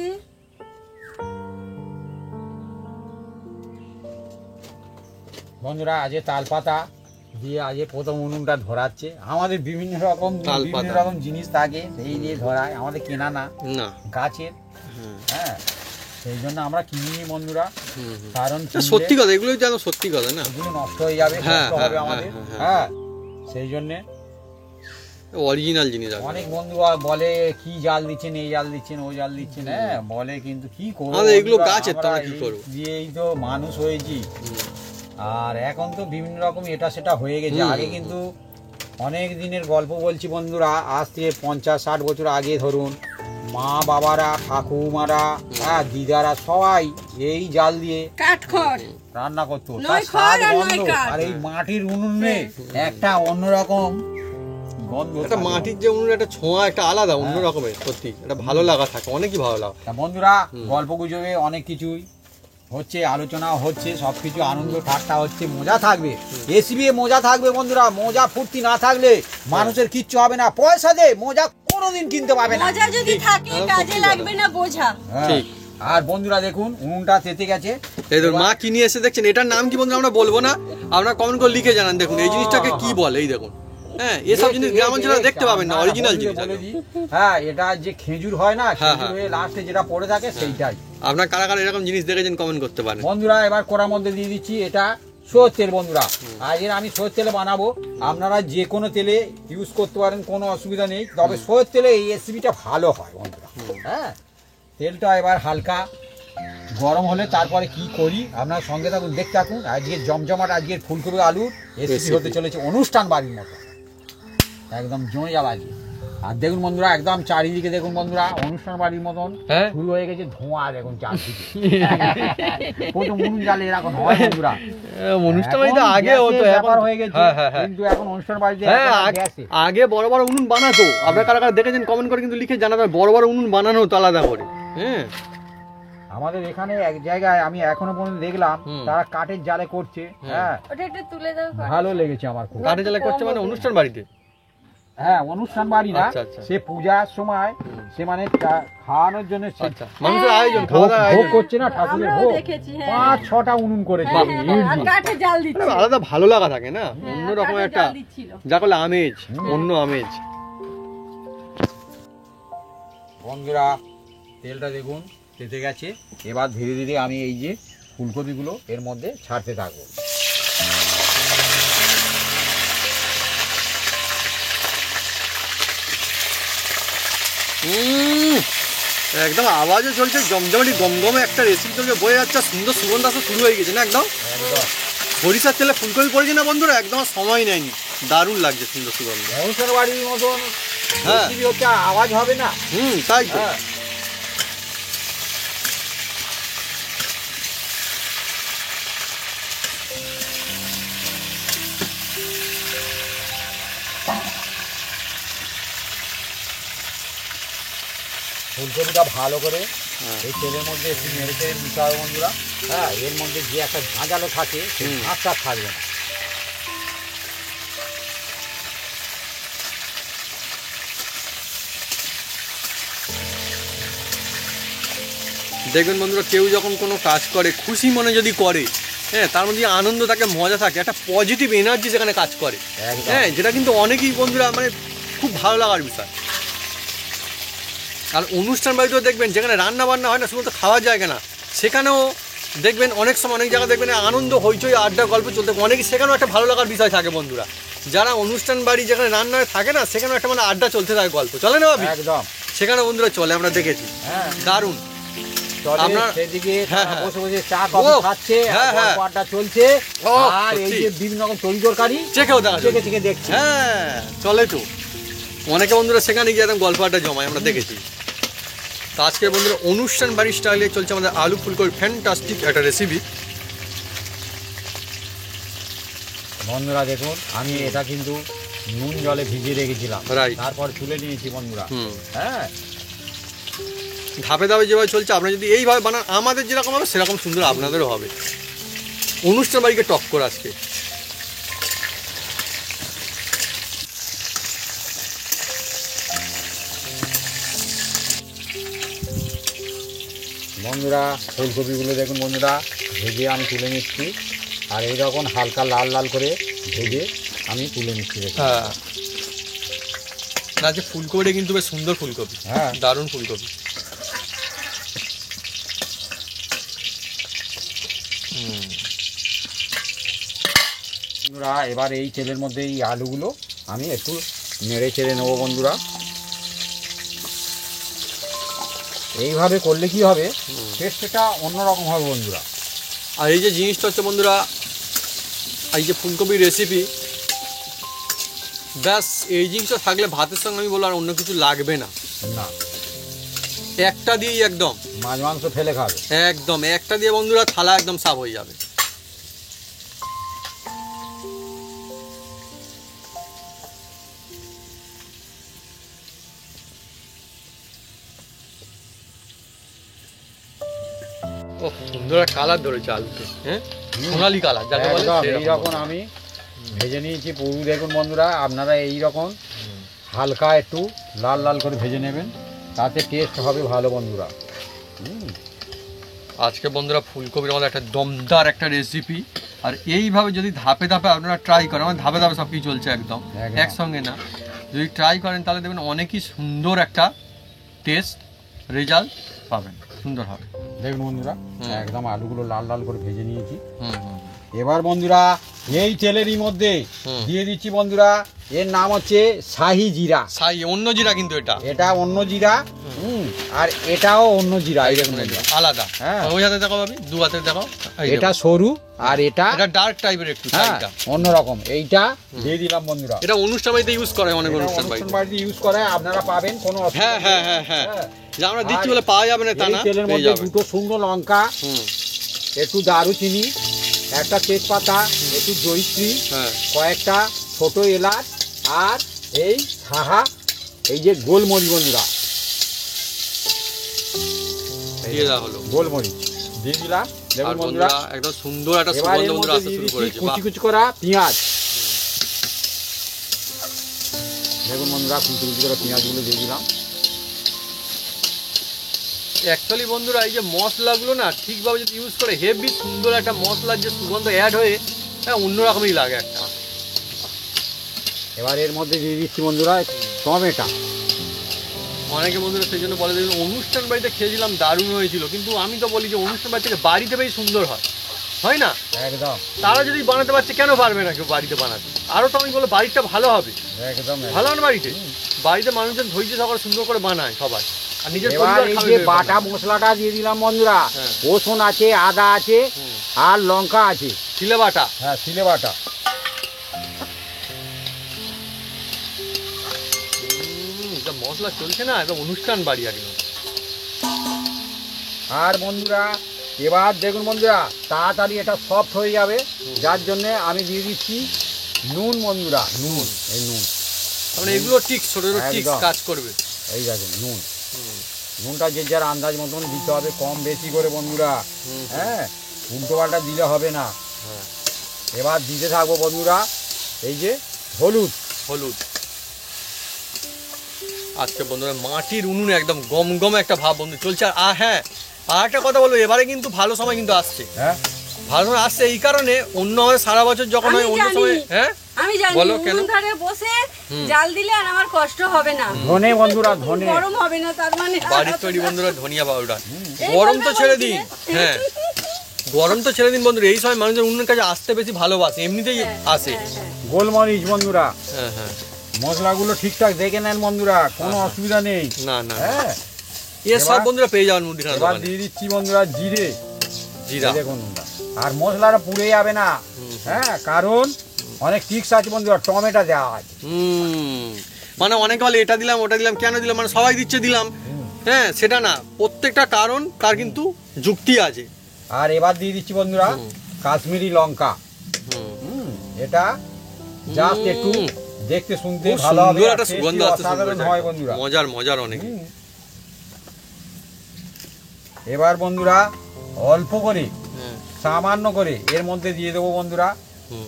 বন্ধুরা, আজ তাল পাতা দিয়ে আজ প্রথম উনুনটা ধরাচ্ছে। আমাদের বিভিন্ন রকম জিনিস থাকে, সেই দিয়ে ধরায়, আমাদের কেনা না, না, গাছের। হ্যাঁ, সেই জন্য আমরা কিনি বন্ধুরা, কারণ সত্যি কথা, এগুলোই তো একদম সত্যি কথা না, এগুলো নষ্ট হয়ে যাবে, হ্যাঁ, নষ্ট হবে হ্যাঁ, আমাদের। হ্যাঁ, হ্যাঁ। হ্যাঁ, সেই জন্যে অরিজিনাল জিনিস আছে। অনেক বন্ধু বলে কি জাল দিচ্ছেন, এই জাল দিচ্ছেন, ওই জাল দিচ্ছেন। হ্যাঁ, বলে, কিন্তু কি করবো আমাদের এগুলো বন্ধুরা, গাছের, তো আমরা আমরা কি করবো? দিয়েই তো মানুষ হয়েছি। আর এখন তো বিভিন্ন রকম এটা সেটা হয়ে গেছে। আগে কিন্তু অনেক দিনের গল্প বলছি বন্ধুরা, আজ থেকে 50-60 বছর আগে ধরুন, মা বাবারা, ঠাকুমারা, হ্যাঁ, দিদারা সবাই এই জাল দিয়ে কাঠখড় রান্না করতো। তার নয় স্বাদ খড় আর গন্ধ, নয় কাঠ। আর এই মাটির উনুনে একটা অন্যরকম গন্ধ একটা থাকে। মাটির যে উনুনের একটা ছোঁয়া একটা আলাদা অন্য রকমের, সত্যি একটা ভালো লাগা থাকে, অনেকই ভালো লাগা। তা বন্ধুরা, গল্প গুজবে অনেক কিছুই হচ্ছে, আলোচনা হচ্ছে, সবকিছু আনন্দ ঠাট্টা হচ্ছে, মজা থাকবে, রেসিপি মজা থাকবে বন্ধুরা। মজা ফুর্তি না থাকলে মানুষের কিচ্ছু হবে না। পয়সা দে মজা কোনোদিন কিনতে পাবে না। মজা যদি থাকে কাজে লাগবে না বোঝা। হ্যাঁ। ঠিক। আর বন্ধুরা দেখুন, উনুনটা তেতে গেছে। এই দেখুন, মা কি নিয়ে এসে দেখছেন, এটার নাম কি বন্ধুরা আমরা বলবো না, আপনারা কমেন্ট করে লিখে জানান। দেখুন এই জিনিসটাকে কি বলে, এই দেখুন হ্যাঁ এসব জিনিস গ্রাম অঞ্চলে দেখতে পাবেন না, অরিজিনাল জিনিস। হ্যাঁ, এটা যে খেজুর হয় না, হ্যাঁ, খেজুর হয়ে লাস্টে যেটা পড়ে থাকে সেইটাই। আপনার কারা কারা এরকম জিনিস দেখেছেন কমেন্ট করতে পারেন। বন্ধুরা এবার কড়ার মধ্যে দিয়ে দিচ্ছি এটা সরষের তেল। বন্ধুরা আর এর আমি সরষের তেলে বানাবো, আপনারা যে কোনো তেলে ইউজ করতে পারেন, কোনো অসুবিধা নেই, তবে সরষের তেলে এই রেসিপিটা ভালো হয় বন্ধুরা। হ্যাঁ, তেলটা এবার হালকা গরম হলে তারপরে কি করি আপনার সঙ্গে থাকুন, দেখতে থাকুন। আজকের জমজমাট আজকের ফুলকপি আলুর রেসিপি হতে চলেছে অনুষ্ঠান বাড়ির মতো, একদম জমে যাবে আজকে। আর দেখুন বন্ধুরা একদম চারিদিকে দেখুন বন্ধুরা অনুষ্ঠান বাড়ির মতন শুরু হয়ে গেছে, ধোঁয়া দেখুন চারদিকে। প্রথম উনুন জ্বালে এরকম হয় বন্ধুরা, অনুষ্ঠান বাড়িতে আগে হতো, ব্যাপার হয়ে গেছে, কিন্তু এখন অনুষ্ঠান বাড়িতে আগে বড় বড় উনুন বানাতো। আপনারা কারা কারা দেখেছেন কমেন্ট করে কিন্তু লিখে জানাবেন, বড় বড় উনুন বানানো হতো আলাদা করে। হ্যাঁ, আমাদের এখানে এক জায়গায় আমি এখনো পর্যন্ত দেখলাম তারা কাঠের জালে করছে। হ্যাঁ, ওটা একটু তুলে দাও। ভালো লেগেছে আমার খুব। কাঠের জালে করছে মানে অনুষ্ঠান বাড়িতে? হ্যাঁ, অনুষ্ঠান বাড়ি না, আচ্ছা, আচ্ছা। সে পূজার সময় সে মানে খাওয়ানোর জন্য আচ্ছা, মানুষের আয়োজন, খাওয়া দাওয়ার ভোগ আয়োজন করছে না, ঠাকুরের আমরাও ভোগ। দেখেছি, হ্যাঁ। 5-6টা উনুন করেছে। আর কাঠে জাল দিচ্ছে। আলাদা ভালো লাগা থাকে না, অন্যরকম কাঠে একটা জাল দিচ্ছিল। যা করলে আমেজ, অন্য আমেজ। বন্ধুরা তেলটা দেখুন তেতে গেছে, এবার ধীরে ধীরে আমি এই যে ফুলকপিগুলো এর মধ্যে ছাড়তে থাকবো। একদম আওয়াজও চলছে, জমজমাটি গমগমে একটা রেসিপি চলছে, বয়ে যাচ্ছে, সুন্দর সুগন্ধ আসা শুরু হয়ে গেছে না একদম। সরিষার তেলে ফুলকপি করেছি না বন্ধুরা, একদম সময় নেয়নি, দারুণ লাগছে সুন্দর সুগন্ধ। অনুষ্ঠান বাড়ির মতন হ্যাঁ রেসিপি হচ্ছে, আওয়াজ হবে না। তাই তো। হ্যাঁ, ফুলকপিটা ভালো করে এই তেলের মধ্যে একটু নেড়ে চেড়ে নিতে হবে বন্ধুরা। হ্যাঁ, এর মধ্যে যে একটা ঝাঁঝালো থাকে সেই ঝাঁঝটা থাকবে না। দেখবেন বন্ধুরা কেউ যখন কোনো কাজ করে খুশি মনে যদি করে, হ্যাঁ, তার মধ্যে আনন্দ থাকে, মজা থাকে, একটা পজিটিভ এনার্জি সেখানে কাজ করে। হ্যাঁ, যেটা কিন্তু অনেকেই বন্ধুরা মানে খুব ভালো লাগার বিষয়। আর অনুষ্ঠান বাড়িতেও দেখবেন যেখানে রান্না বান্না হয় না, শুধু খাওয়ার জায়গা না, সেখানেও দেখবেন অনেক সময় অনেক জায়গায় দেখবেন আনন্দ হইচই আড্ডা গল্প চলতে, অনেকে সেখানেও একটা ভালো লাগার বিষয় থাকে বন্ধুরা। যারা অনুষ্ঠান বাড়ি যেখানে রান্না থাকে না, সেখানেও একটা মানে আড্ডা চলতে থাকে, গল্প চলে না ভাবি, একদম সেখানে বন্ধুরা চলে, আমরা দেখেছি। হ্যাঁ, দারুণ। আপনার সেদিকে হ্যাঁ, বসে বসে চা কফি খাচ্ছে, হ্যাঁ। আড্ডা চলছে, আর এই যে বিভিন্ন রকম তরি তরকারি চেখেও দেখা যায়। চেখে দেখছে। হ্যাঁ, চলে তো। অনেকে বন্ধুরা সেখানে গিয়ে একদম গল্প আড্ডা জমায়, আমরা দেখেছি। তো আজকের বন্ধুরা অনুষ্ঠান বাড়ির স্টাইলে চলছে আমাদের আলু ফুলকপি ফ্যান্টাস্টিক একটা রেসিপি। বন্ধুরা দেখুন আমি এটা কিন্তু নুন জলে ভিজিয়ে রেখেছিলাম, রাইট, তারপর তুলে নিয়েছি বন্ধুরা। হ্যাঁ, ধাপে ধাপে যেভাবে চলছে, আপনারা যদি এইভাবে বানান, আমাদের যেরকম হবে সেরকম সুন্দর আপনাদেরও হবে। অনুষ্ঠান বাড়িকে টক্কর আজকে। বন্ধুরা ফুলকপিগুলো দেখুন বন্ধুরা ভেজে আমি তুলে নিচ্ছি, আর এইরকম হালকা লাল লাল করে ভেজে আমি তুলে নিচ্ছি। হ্যাঁ, আজকে ফুলকপিটা কিন্তু বেশ সুন্দর ফুলকপি, হ্যাঁ, দারুণ ফুলকপি। বন্ধুরা এবার এই তেলের মধ্যে এই আলুগুলো আমি একটু নেড়ে চেড়ে নেবো বন্ধুরা। এইভাবে করলে কি হবে, টেস্টটা অন্যরকম হবে বন্ধুরা। আর এই যে জিনিসটা হচ্ছে বন্ধুরা, এই যে ফুলকপির রেসিপি, ব্যাস এই জিনিসটা থাকলে ভাতের সঙ্গে আমি বলবো আর অন্য কিছু লাগবে না। না, একটা দিয়েই একদম মাছ মাংস ফেলে খাবে, একদম একটা দিয়ে বন্ধুরা থালা একদম সাফ হয়ে যাবে। ও সুন্দর কালার ধরেছে আলুতে, হ্যাঁ, সোনালি কালার যাকে বলে এইরকম আমি ভেজে নিয়েছি পুরো। দেখুন বন্ধুরা আপনারা এইরকম হালকা একটু লাল লাল করে ভেজে নেবেন, তাতে টেস্ট হবে ভালো বন্ধুরা। আজকে বন্ধুরা ফুলকপির আমাদের একটা দমদার একটা রেসিপি, আর এইভাবে যদি ধাপে ধাপে আপনারা ট্রাই করেন, আমার ধাপে ধাপে সব কিছু চলছে একদম একসঙ্গে না, যদি ট্রাই করেন তাহলে দেখবেন অনেকই সুন্দর একটা টেস্ট রেজাল্ট পাবেন, সুন্দর হবে। দেখুন বন্ধুরা একদম আলুগুলো লাল লাল করে ভেজে নিয়েছি। এবার বন্ধুরা এই তেলেরই মধ্যে দিয়ে দিচ্ছি বন্ধুরা, এর নাম হচ্ছে শাহি জিরা। শাহি অন্য জিরা, কিন্তু এটা অন্য জিরা, আর এটাও অন্য জিরা। এই দেখুন আলাদা। হ্যাঁ, ওই হাতে দেখাও, আমি দু হাতে দেখাও। এটা সরু আর এটা ডার্ক টাইপের একটু, শাহিটা অন্যরকম। এইটা দিয়ে দিলাম বন্ধুরা। এটা অনুষ্ঠান বাড়িতে ইউজ করে, অনেক অনুষ্ঠান বাড়িতে ইউজ করে, আপনারা পাবেন কোনো অসুবিধা নেই। হ্যাঁ হ্যাঁ হ্যাঁ, যে আমরা দিচ্ছি বলে পাওয়া যাবে না তা না। তেলের মধ্যে দুটো শুকনো লঙ্কা, একটু দারুচিনি, একটা তেজপাতা, একটু জয়িত্রী, কয়েকটা ছোট এলাচ, আর এই সাহা, এই যে গোলমরিচ বন্ধুরা দিয়ে দেওয়া হলো। গোলমরিচ দিয়ে দিলাম। দেখুন বন্ধুরা একদম সুন্দর একটা সুগন্ধ বন্ধুরা আসতে শুরু করেছে। কুচি কুচি করা পেঁয়াজ, দেখুন বন্ধুরা কুচি কুচি করা পেঁয়াজগুলো দিয়ে দিলাম। অ্যাকচুয়ালি বন্ধুরা এই যে মশলাগুলো না ঠিকভাবে যদি ইউজ করে, হেভি সুন্দর একটা মশলার যে সুগন্ধ অ্যাড হয়ে অন্যরকমই লাগে একটা। এবার এর মধ্যে দিয়ে দিচ্ছি বন্ধুরা টমেটো। অনেকে বন্ধুরা সেই জন্য বলে দেখুন অনুষ্ঠান বাড়িতে খেয়েছিলাম দারুণ হয়েছিল, কিন্তু আমি তো বলি যে অনুষ্ঠান বাড়ি থেকে বাড়িতে বেশি সুন্দর হয় না? একদম। তারা যদি বানাতে পারছে কেন পারবে না কেউ বাড়িতে বানাতে? আরও তো আমি বলো বাড়িটা ভালো হবে। একদম ভালো না বাড়িতে মানুষজন ধৈর্য সহকারে সুন্দর করে বানায় সবাই, আর নিজের বাটা মশলাটা দিয়ে দিলাম বন্ধুরা। রসুন আছে, আদা আছে, আর লঙ্কা আছে, সিলে বাটা। হ্যাঁ, সিলে বাটা। মশলা চলছে না, একদম অনুষ্ঠান বাড়ি আর। আর বন্ধুরা এবার দেখুন বন্ধুরা তাড়াতাড়ি এটা সফট হয়ে যাবে, যার জন্য আমি দিয়ে দিচ্ছি নুন বন্ধুরা। নুন, এই নুন মানে এগুলো ঠিক ছোট ছোট ঠিক কাজ করবে। এই দেখুন নুন, নুনটা যে যার আন্দাজ মতন দিতে হবে, কম বেশি করে বন্ধুরা। হ্যাঁ, উল্টো পাল্টা দিলে হবে না। এবার দিতে থাকবো বন্ধুরা এই যে হলুদ। আজকে বন্ধুরা মাটির উনুনে একদম গম গম একটা ভাব বন্ধু চলছে। আর হ্যাঁ, আর একটা কথা বলবো, এবারে কিন্তু ভালো সময় কিন্তু আসছে। হ্যাঁ, ভালো সময় আসছে এই কারণে, অন্য হয় সারা বছর যখন হয় অন্য সময়। হ্যাঁ আমি জানি, বলো কেন? উনুন ধারে বসে জাল দিলে আর আমার কষ্ট হবে না, ধনে বন্ধুরা, ধনে গরম হবে না, তার মানে বাড়ির তৈরি বন্ধুরা ধনিয়া পাউডার। গরম তো ছেড়ে দিন, হ্যাঁ গরম তো ছেড়ে দিন বন্ধুরা, এই সময় মানুষের উনুনের কাছে আসতে বেশি ভালোবাসে, এমনিতেই আসে। গোলমরিচ বন্ধুরা, হ্যাঁ হ্যাঁ, মশলাগুলো ঠিকঠাক দেখে নেন বন্ধুরা, কোনো অসুবিধা নেই। না না, হ্যাঁ, এর সব বন্ধুরা পেয়ে যাবেন মুদিখানা এবার দোকানে। দিয়ে দিচ্ছি বন্ধুরা জিরা। দেখুন বন্ধুরা, আর মশলাটা পুড়ে যাবে না। হ্যাঁ, কারণ অনেক ট্রিক্স আছে বন্ধুরা, টমেটো দেওয়া আছে। মানে অনেকে বলে এটা দিলাম ওটা দিলাম, কেন দিলাম, মানে সবাই দিচ্ছে দিলাম। হ্যাঁ, সেটা না, প্রত্যেকটা কারণ তার কিন্তু যুক্তি আছে। আর এবার দিয়ে দিচ্ছি বন্ধুরা কাশ্মীরি লঙ্কা। এটা জাস্ট একটু দেখতে শুনতে ভালো হবে, একটা সুগন্ধ আসছে, হয় বন্ধুরা, মজার অনেক। এবার বন্ধুরা অল্প করে, সামান্য করে এর মধ্যে দিয়ে দেবো বন্ধুরা।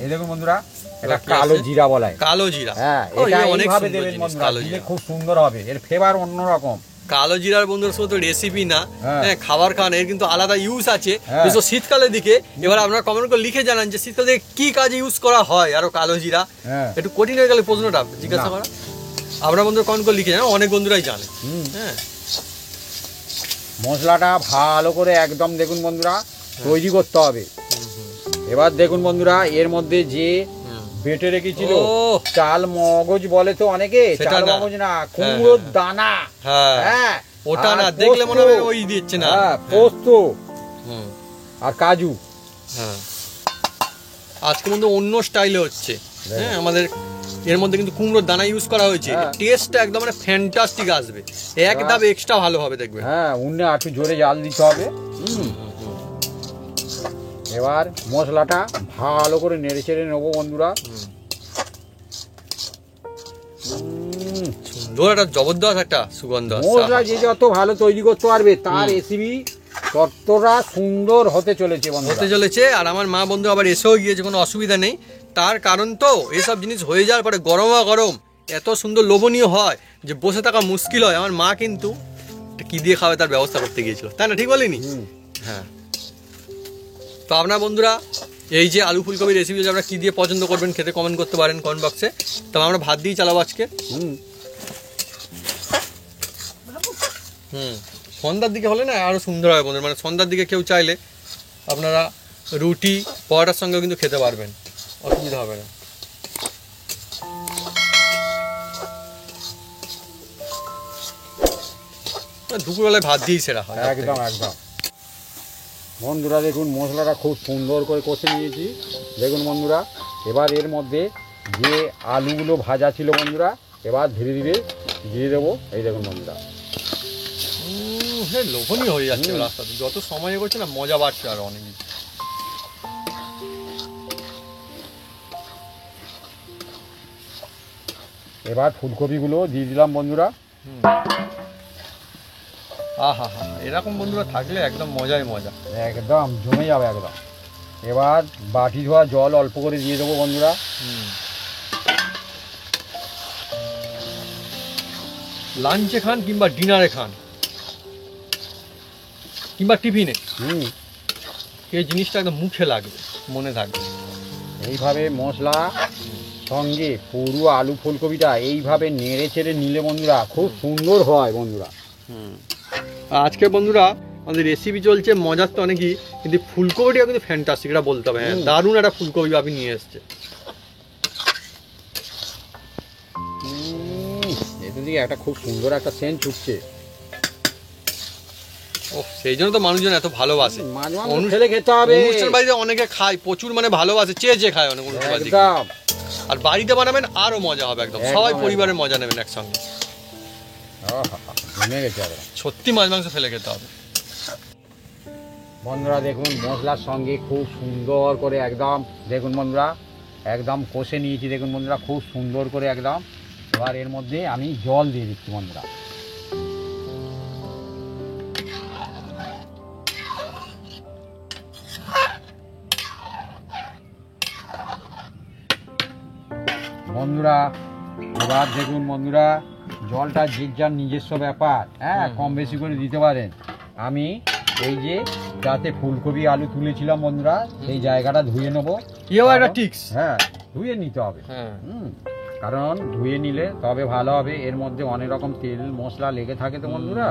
এই দেখুন বন্ধুরা, এটা কালো জিরা বলা হয়। কালো জিরা, হ্যাঁ, এটা এইভাবে দেবেন বন্ধুরা, দিলে খুব সুন্দর হবে, এর ফ্লেভার অন্যরকম। কালো জিরার বন্ধুরা শুধু রেসিপি না, হ্যাঁ খাবার খান, এর কিন্তু আলাদা ইউজ আছে শীতকালের দিকে। এবার আপনারা কমেন্ট করে লিখে জানান যে শীতকালে কি কাজে ইউজ করা হয় আরো কালো জিরা। একটু কঠিন হয়ে গেলে প্রশ্নটা জিজ্ঞাসা করা, আপনারা বন্ধুরা কমেন্ট করে লিখে জানান, অনেক বন্ধুরাই জানে। হ্যাঁ, মশলাটা ভালো করে একদম দেখুন বন্ধুরা তৈরি করতে হবে। এবার দেখুন বন্ধুরা এর মধ্যে যে বেটে রেখেছিল চাল মগজ বলে তো অনেকে, চাল মগজ না, কুমড়োর দানা। হ্যাঁ, ওটা না দেখলে মনে হবে ওই দিচ্ছে না, পোস্ত আর কাজু। হ্যাঁ, আজকে কিন্তু অন্য স্টাইলে হচ্ছে। হ্যাঁ, আমাদের এর মধ্যে কিন্তু কুমড়োর দানা ইউজ করা হয়েছে, টেস্টটা একদম মানে ফ্যান্টাস্টিক আসবে, এক ধাপ এক্সট্রা ভালো হবে দেখবে। হ্যাঁ, উন্নে একটু জোরে জাল দিতে হবে। এবার মশলাটা ভালো করে নেড়ে চেড়ে নেবো বন্ধুরা। সুন্দর একটা জবরদস্ত একটা সুগন্ধ। মশলা যে যত ভালো তৈরি করতে পারবে তার রেসিপি ততটা সুন্দর হতে চলেছে হতে চলেছে। আর আমার মা বন্ধু আবার এসেও গিয়েছে, কোনো অসুবিধা নেই। তার কারণ তো এসব জিনিস হয়ে যাওয়ার পরে গরম এত সুন্দর লোভনীয় হয় যে বসে থাকা মুশকিল হয়। আমার মা কিন্তু কি দিয়ে খাবে তার ব্যবস্থা করতে গিয়েছিল, তাই না? ঠিক বলিনি? হ্যাঁ, তো আপনার বন্ধুরা এই যে আলু ফুলকপি রেসিপি আপনারা কি দিয়ে পছন্দ করবেন খেতে কমেন্ট করতে পারেন কমেন্ট বক্সে। তবে আমরা ভাত দিয়েই চালাবো আজকে। সন্ধ্যার দিকে হলে না আরো সুন্দর হবে বন্ধুরা, মানে সন্ধ্যার দিকে কেউ চাইলে আপনারা রুটি পরোটার সঙ্গেও কিন্তু খেতে পারবেন, অসুবিধা হবে না। দুপুরবেলায় ভাত দিয়েই সেরা হয় একদম একদম। বন্ধুরা দেখুন মশলাটা খুব সুন্দর করে কষে নিয়েছি। দেখুন বন্ধুরা, এবার এর মধ্যে যে আলুগুলো ভাজা ছিল বন্ধুরা, এবার ধীরে ধীরে দিয়ে দেবো। এই দেখুন বন্ধুরা, লোভনীয় হয়ে যাচ্ছে রাস্তাতে, যত সময় এগোচ্ছে না মজা বাড়ছে আরো অনেক। এবার ফুলকপিগুলো দিয়ে দিলাম বন্ধুরা। আহা হা, এরকম বন্ধুরা থাকলে একদম মজাই মজা, একদম জমে যাবে একদম। এবার বাটি ধোয়া জল অল্প করে দিয়ে দেবো বন্ধুরা। লাঞ্চে খান কিংবা ডিনারে খান কিংবা টিফিনে, এই জিনিসটা একদম মুখে লাগবে, মনে থাকবে। এইভাবে মশলা সঙ্গে পুরো আলু ফুলকপিটা এইভাবে নেড়ে চেড়ে নিলে বন্ধুরা খুব সুন্দর হয় বন্ধুরা। আজকে বন্ধুরা আমাদের রেসিপি চলছে মজার তো অনেকই, কিন্তু ফুলকপিটা কিন্তু ফ্যান্টাস্টিক, এটা বলতে হবে। হ্যাঁ, দারুণ একটা ফুলকপি আপনি নিয়ে এসছে। এতে দিকে একটা খুব সুন্দর একটা সেন্ট ছুটছে। ও, সেই জন্য তো মানুষজন এত ভালোবাসে। ছেলে খেতে হবে, অনুষ্ঠান বাড়িতে অনেকে খায় প্রচুর, মানে ভালোবাসে, চেয়ে চেয়ে খায় অনেক অনুষ্ঠান বাড়িতে। আর বাড়িতে বানাবেন আরো মজা হবে একদম, সবাই পরিবারের মজা নেবেন একসঙ্গে। সত্যি মাছ মাংস ফেলে খেতে হবে বন্ধুরা। দেখুন মশলার সঙ্গে খুব সুন্দর করে একদম, দেখুন বন্ধুরা একদম কষে নিয়েছি। দেখুন বন্ধুরা খুব সুন্দর করে একদম। এবার এর মধ্যে আমি জল দিয়ে দিচ্ছি বন্ধুরা। বন্ধুরা এবার দেখুন বন্ধুরা, জলটা যে যার নিজস্ব ব্যাপার, হ্যাঁ কম বেশি করে দিতে পারেন। আমি এই যে যাতে ফুলকপি আলু তুলেছিলাম বন্ধুরা, সেই জায়গাটা ধুয়ে নেবো। হ্যাঁ, ধুয়ে নিতে হবে। কারণ ধুয়ে নিলে তবে ভালো হবে। এর মধ্যে অনেক রকম তেল মশলা লেগে থাকে তো বন্ধুরা।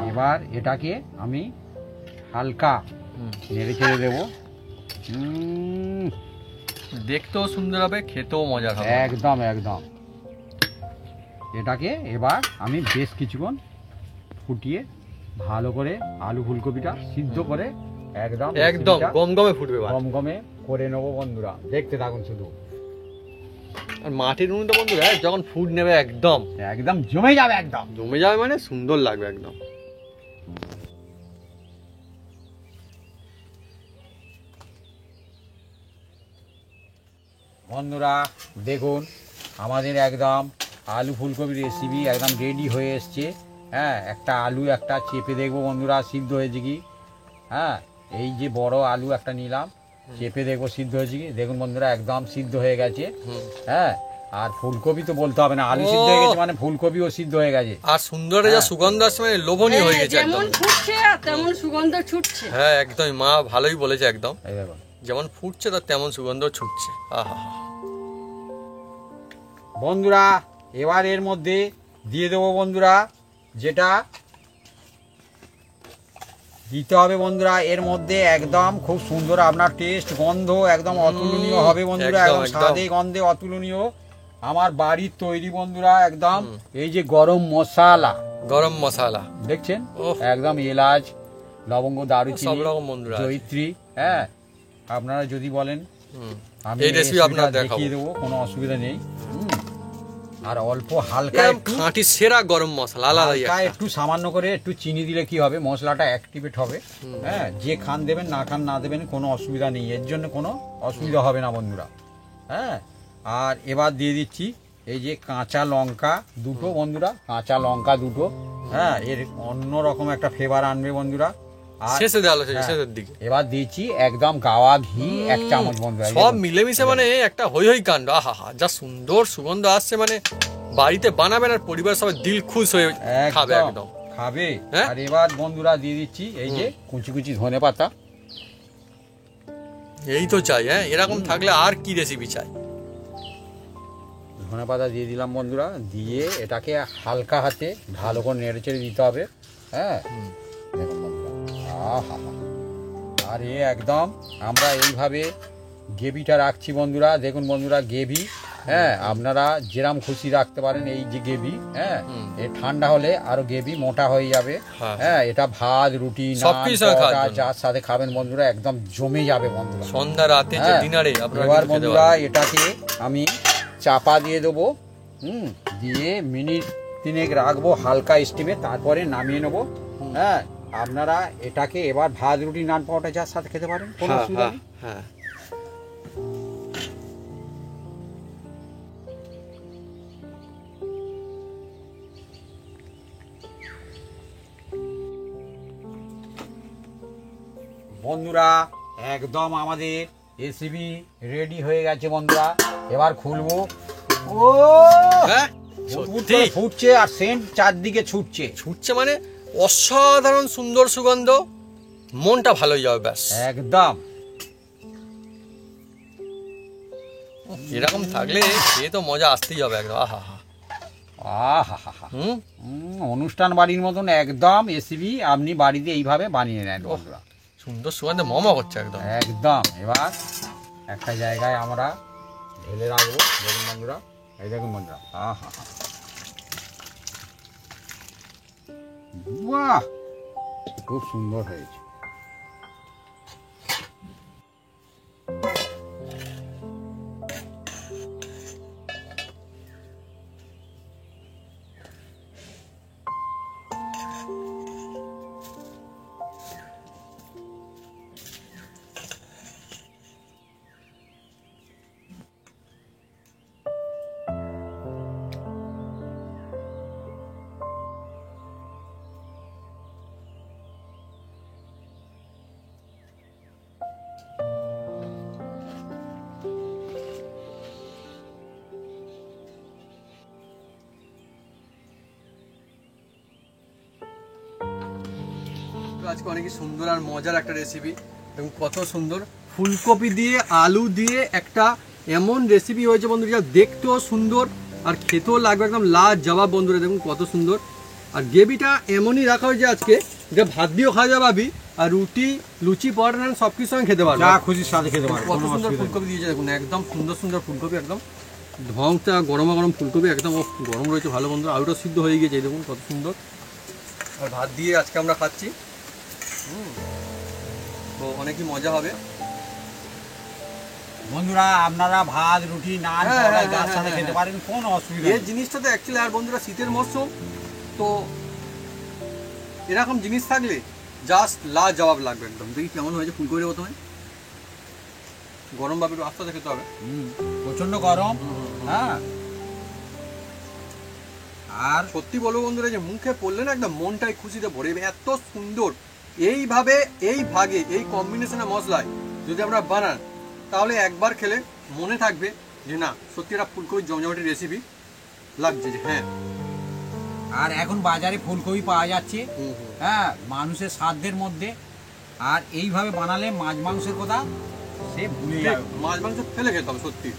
এবার এটাকে আমি হালকা নেড়ে চেড়ে দেবো। দেখতেও সুন্দর হবে, খেতেও মজা হবে একদম একদম। এটাকে এবার আমি বেশ কিছুক্ষণ ফুটিয়ে ভালো করে আলু ফুলকপিটা সিদ্ধ করে একদম একদম গমগমে ফুটবে, গমগমে করে নেবো বন্ধুরা। দেখতে থাকুন শুধু। আর মাটির উনুনটা বন্ধুরা যখন ফুট নেবে একদম একদম জমে যাবে, একদম জমে যাবে, মানে সুন্দর লাগবে একদম। বন্ধুরা দেখুন আমাদের একদম আলু ফুলকপির রেসিপি একদম রেডি হয়ে এসছে। হ্যাঁ, একটা আলু একটা চেপে দেখবো বন্ধুরা সিদ্ধ হয়েছে কি। হ্যাঁ, এই যে বড় আলু একটা নিলাম, চেপে দেখবো সিদ্ধ হয়েছে কি। দেখুন বন্ধুরা একদম সিদ্ধ হয়ে গেছে। হ্যাঁ, আর ফুলকপি তো বলতে হবে না, আলু সিদ্ধ হয়ে গেছে মানে ফুলকপিও সিদ্ধ হয়ে গেছে। আর সুন্দরের যা সুগন্ধ আসছে, মানে লোভনীয় হয়ে গেছে একদম। যেমন ফুটছে তেমন সুগন্ধ ছুটছে। হ্যাঁ একদম, মা ভালোই বলেছে একদম। এই দেখুন যেমন ফুটছে তার তেমন সুগন্ধ ছুটছে। আহা বন্ধুরা, এবার এর মধ্যে দিয়ে দেবো বন্ধুরা, যেটা দিতে হবে বন্ধুরা এর মধ্যে একদম খুব সুন্দর আপনার টেস্ট গন্ধ একদম অতুলনীয় হবে বন্ধুরা। একদম স্বাদে গন্ধে অতুলনীয়। আমার বাড়ির তৈরি বন্ধুরা একদম। এই যে গরম মশলা, গরম মশলা দেখছেন, একদম এলাচ লবঙ্গ দারুচিনি সব রকম বন্ধুরা জয়িত্রী। হ্যাঁ, আপনারা যদি বলেন আমি এই রেসিপি আপনাদের দেখিয়ে দেবো, কোনো অসুবিধা নেই। আর অল্প হালকা খাঁটি সেরা গরম মশলা আলাদা একটু সামান্য করে একটু চিনি দিলে কি হবে, মশলাটা অ্যাক্টিভেট হবে। হ্যাঁ, যে খান দেবেন না খান না দেবেন কোনো অসুবিধা নেই, এর জন্য কোনো অসুবিধা হবে না বন্ধুরা। হ্যাঁ, আর এবার দিয়ে দিচ্ছি এই যে কাঁচা লঙ্কা দুটো বন্ধুরা, কাঁচা লঙ্কা দুটো। হ্যাঁ, এর অন্য রকম একটা ফ্লেভার আনবে বন্ধুরা। শেষে দেওয়া শেষের দিকে এবার দিয়েছি একদম গাওয়া ঘি 1 চামচ বন্ধুরা। সব মিলেমিশে মানে একটা হই হই কাণ্ড। আহা হা, যা সুন্দর সুগন্ধ আসছে, মানে বাড়িতে বানাবেন আর পরিবার সবাই দিল খুশ হয়ে খাবে একদম। খাবে। হ্যাঁ? আর এবার বন্ধুরা দিয়ে দিচ্ছি এই যে কুচি কুচি ধনে পাতা। এই তো চাই, হ্যাঁ এরকম থাকলে আর কি রেসিপি চাই। ধনে পাতা দিয়ে দিলাম বন্ধুরা, দিয়ে এটাকে হালকা হাতে ভালো করে নেড়ে চেড়ে দিতে হবে। হ্যাঁ দেখুন বন্ধুরা, আহা, আর এ একদম আমরা এইভাবে গ্রেভিটা রাখছি বন্ধুরা। দেখুন বন্ধুরা গ্রেভি, হ্যাঁ আপনারা যেরাম খুশি রাখতে পারেন। এই যে গ্রেভি, হ্যাঁ এ ঠান্ডা হলে আরো গ্রেভি মোটা হয়ে যাবে। হ্যাঁ এটা ভাত রুটি যার সাথে খাবেন বন্ধুরা একদম জমে যাবে বন্ধুরা। সন্ধ্যা রাতে যে ডিনারে আপনারা এবার বন্ধুরা এটাকে আমি চাপা দিয়ে দেবো, দিয়ে মিনিট 3 রাখবো হালকা স্টিমে, তারপরে নামিয়ে নেবো। হ্যাঁ আপনারা এটাকে এবার ভাত রুটি নান পাওয়াটা যার সাথে খেতে পারেন, কোনো অসুবিধা নেই। হ্যাঁ বন্ধুরা একদম আমাদের রেসিপি রেডি হয়ে গেছে বন্ধুরা। এবার খুলবো। ও হ্যাঁ সত্যি ফুটছে আর সেন্ট চারদিকে ছুটছে। ছুটছে মানে অসাধারণ সুন্দর সুগন্ধ, মনটা ভালো হয়ে যাবে ব্যাস। একদম এরকম থাকলে খেয়ে তো মজা আসতেই হবে একদম। আহা হা আহা, অনুষ্ঠান বাড়ির মতন একদম রেসিপি আপনি বাড়িতে এইভাবে বানিয়ে নেন বন্ধুরা। সুন্দর সুগন্ধে মমা করছে একদম। একদম এবার একটা জায়গায় আমরা ঢেলে রাখবো। দেখুন বন্ধুরা, এই দেখুন বন্ধুরা, আহা, বাহ খুব সুন্দর হয়েছে। আজকে অনেক সুন্দর আর মজার একটা রেসিপি, এবং কত সুন্দর ফুলকপি দিয়ে আলু দিয়ে একটা এমন রেসিপি হয়েছে বন্ধুরা, যা দেখতেও সুন্দর আর খেতেও লাগবে একদম লাজবাব বন্ধুরা। দেখুন কত সুন্দর, আর গ্রেভিটা এমনই রাখা হয়েছে আজকে যে ভাত দিয়েও খাওয়া যাবে ভাবি, আর রুটি লুচি পরোটা নান সব কিছুর সঙ্গে খেতে পারবে, যা খুশির সাথে খেতে পারবে। কত সুন্দর ফুলকপি দিয়েছে দেখুন, একদম সুন্দর সুন্দর ফুলকপি, একদম ঢংটা গরমা গরম ফুলকপি, একদম গরম রয়েছে ভালো বন্ধুরা। আলুটা সিদ্ধ হয়ে গিয়েছে দেখুন কত সুন্দর, আর ভাত দিয়ে আজকে আমরা খাচ্ছি। তো অনেকই মজা হবে বন্ধুরা, আপনারা ভাত রুটি নান যার সাথে খেতে পারেন, কোনো অসুবিধা এই জিনিসটা তো অ্যাকচুয়ালি। আর বন্ধুরা শীতের মরশুম তো এরকম জিনিস থাকলে জাস্ট লাজবাব লাগবে একদম। দেখি কেমন হয়েছে ফুলকপি, প্রথমে গরম ভাবে একটু আস্তে আস্তে খেতে হবে, প্রচন্ড গরম। হ্যাঁ আর সত্যি বলবো বন্ধুরা যে মুখে পড়লে না একদম মনটাই খুশিতে ভরে যাবে, এত সুন্দর। এইভাবে এই ভাগে এই কম্বিনেশনে মশলায় যদি আমরা বানান, তাহলে একবার খেলে মনে থাকবে যে না সত্যি একটা ফুলকপির জমজমাটি রেসিপি লাগছে যে হ্যাঁ। আর এখন বাজারে ফুলকপি পাওয়া যাচ্ছে, হ্যাঁ মানুষের সাধ্যের মধ্যে। আর এইভাবে বানালে মাছ মাংসের কথা সে ভুলে যাবে, মাছ মাংস ফেলে খেতে হবে সত্যি।